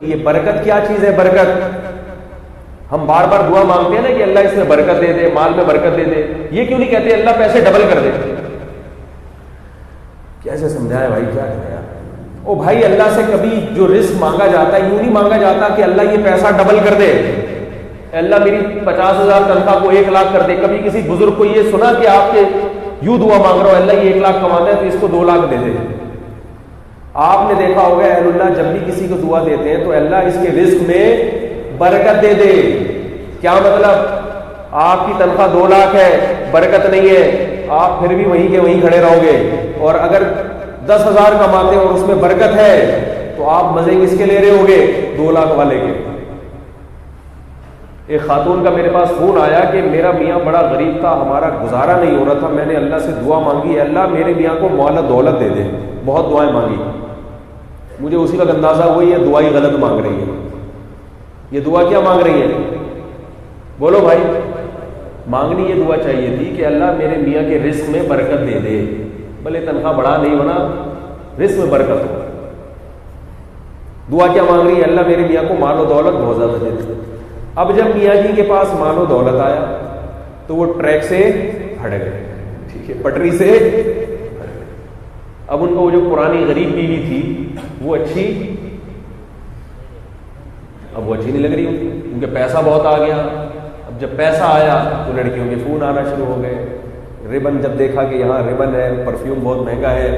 یہ برکت کیا چیز ہے؟ برکت ہم بار بار دعا مانگتے ہیں نا کہ اللہ اس میں برکت دے دے، مال میں برکت دے دے، یہ کیوں نہیں کہتے اللہ پیسے ڈبل کر دے؟ کیسے سمجھائے بھائی، کیا کرے یار؟ او بھائی، اللہ سے کبھی جو رزق مانگا جاتا ہے یوں نہیں مانگا جاتا کہ اللہ یہ پیسہ ڈبل کر دے، اللہ میری 50,000 تنخواہ کو 1 لاکھ کر دے۔ کبھی کسی بزرگ کو یہ سنا کہ آپ کے یوں دعا مانگ رہا ہو اللہ یہ 1 لاکھ کماتا ہے تو اس کو 2 لاکھ دے دے؟ آپ نے دیکھا ہوگا اہل اللہ جب بھی کسی کو دعا دیتے ہیں تو اللہ اس کے رزق میں برکت دے دے۔ کیا مطلب؟ آپ کی تنخواہ 2 لاکھ ہے، برکت نہیں ہے، آپ پھر بھی وہیں کے وہیں کھڑے رہو گے، اور اگر 10,000 کماتے ہیں اور اس میں برکت ہے تو آپ مزے کس کے لے رہے ہوگے؟ 2 لاکھ والے کے۔ ایک خاتون کا میرے پاس فون آیا کہ میرا میاں بڑا غریب تھا، ہمارا گزارا نہیں ہو رہا تھا، میں نے اللہ سے دعا مانگی ہے اللہ میرے میاں کو مال دولت دے دے، بہت دعائیں مانگی۔ مجھے اسی وقت اندازہ ہوا یہ دعا ہی غلط مانگ رہی ہے۔ یہ دعا کیا مانگ رہی ہے؟ بولو بھائی، مانگنی یہ دعا چاہیے تھی کہ اللہ میرے میاں کے رزق میں برکت دے دے، بھلے تنخواہ بڑھا نہیں ہونا، رزق میں برکت ہو۔ دعا کیا مانگ رہی ہے؟ اللہ میرے میاں کو مال و دولت بہت زیادہ دے دے۔ اب جب میاں جی کے پاس مال و دولت آیا تو وہ ٹریک سے ہٹ گئے، ٹھیک ہے، پٹری سے ہٹ گئے۔ اب ان کو وہ جو پرانی غریب بیوی تھی وہ اچھی، اب وہ اچھی نہیں لگ رہی کیونکہ پیسہ بہت آ گیا۔ اب جب پیسہ آیا تو لڑکیوں کے فون آنا شروع ہو گئے، ربن جب دیکھا کہ یہاں ربن ہے، پرفیوم بہت مہنگا ہے،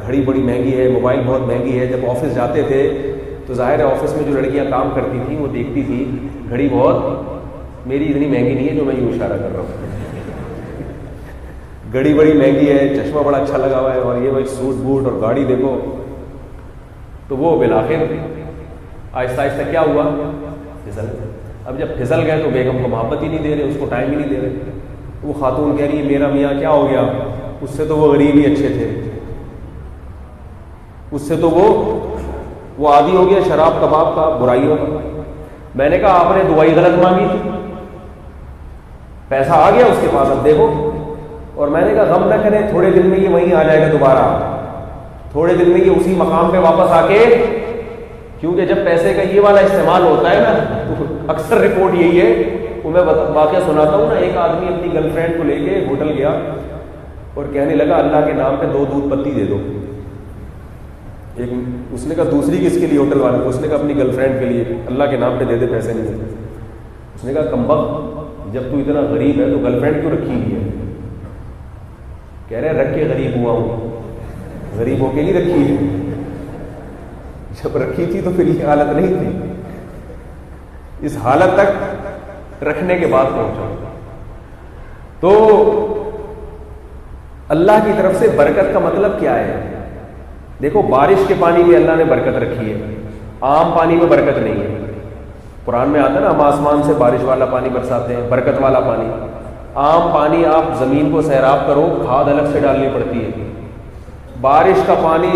گھڑی بڑی مہنگی ہے، موبائل بہت مہنگی ہے۔ جب آفس جاتے تھے تو ظاہر ہے آفس میں جو لڑکیاں کام کرتی تھیں وہ دیکھتی تھی گھڑی بہت میری اتنی مہنگی نہیں ہے جو میں یوں اشارہ کر رہا ہوں، گھڑی بڑی مہنگی ہے، چشمہ بڑا اچھا لگا ہوا ہے، اور یہ بھائی سوٹ بوٹ اور گاڑی دیکھو۔ تو وہ بالآخر آہستہ آہستہ کیا ہوا؟ پھسل گئے۔ اب جب پھسل گئے تو بیگم کو محبت ہی نہیں دے رہے، اس کو ٹائم ہی نہیں دے رہے۔ وہ خاتون کہہ رہی ہے میرا میاں کیا ہو گیا؟ اس سے تو وہ غریب ہی اچھے تھے، اس سے تو وہ عادی ہو گیا شراب کباب کا، برائیوں کا۔ میں نے کہا آپ نے دعائی غلط مانگی تھی، پیسہ آ گیا اس کے پاس، اب دیکھو۔ اور میں نے کہا غم نہ کریں، تھوڑے دن میں یہ وہیں آ جائے گا دوبارہ، تھوڑے دن میں یہ اسی مقام پہ واپس آ کے، کیونکہ جب پیسے کا یہ والا استعمال ہوتا ہے نا تو اکثر رپورٹ یہی ہے۔ وہ میں واقعہ سناتا ہوں نا، ایک آدمی اپنی گرل فرینڈ کو لے کے ہوٹل گیا اور کہنے لگا اللہ کے نام پہ 2 دودھ پتی دے دو۔ ایک اس نے کہا دوسری کس کے لیے؟ ہوٹل والے کو۔ اس نے کہا اپنی گرل فرینڈ کے لیے، اللہ کے نام پہ دے دے، پیسے نہیں دیتے۔ اس نے کہا کمبخت، جب تو اتنا غریب ہے تو گرل فرینڈ کیوں رکھی ہوئی ہے؟ کہہ رہے رکھ کے غریب ہوا ہوں، غریب ہو کے نہیں رکھی ہے، جب رکھی تھی تو پھر یہ حالت نہیں تھی، اس حالت تک رکھنے کے بعد پہنچا۔ تو اللہ کی طرف سے برکت کا مطلب کیا ہے؟ دیکھو بارش کے پانی میں اللہ نے برکت رکھی ہے، عام پانی میں برکت نہیں ہے۔ قرآن میں آتا ہے نا ہم آسمان سے بارش والا پانی برساتے ہیں، برکت والا پانی۔ عام پانی آپ زمین کو سیراب کرو، کھاد الگ سے ڈالنی پڑتی ہے۔ بارش کا پانی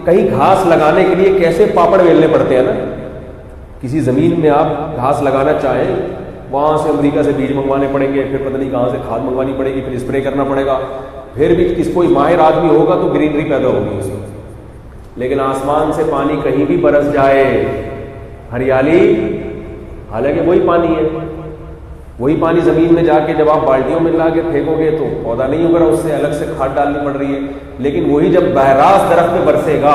کہیں گھاس لگانے کے لیے کیسے پاپڑ ویلنے پڑتے ہیں نا، کسی زمین میں آپ گھاس لگانا چاہیں وہاں سے امریکہ سے بیج منگوانے پڑیں گے، پھر پتہ نہیں کہاں سے کھاد منگوانی پڑے گی، پھر اسپرے کرنا پڑے گا، پھر بھی کوئی ماہر آدمی ہوگا تو گرینری پیدا ہوگی اس میں۔ لیکن آسمان سے پانی کہیں بھی برس جائے، ہریالی، حالانکہ وہی پانی ہے، وہی پانی زمین میں جا کے جب آپ بالٹیوں میں لا کے پھینکو گے تو پودا نہیں ہوگا، اس سے الگ سے کھاد ڈالنی پڑ رہی ہے۔ لیکن وہی جب براہ راست درخت پہ برسے گا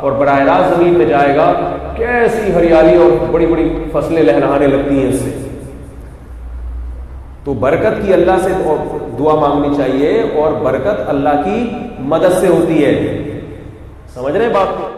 اور براہ راست زمین میں جائے گا، کیسی ہریالی اور بڑی بڑی فصلیں لہرانے لگتی ہیں اس سے۔ تو برکت کی اللہ سے دعا مانگنی چاہیے، اور برکت اللہ کی مدد سے ہوتی ہے۔ سمجھ رہے ہیں بات کو؟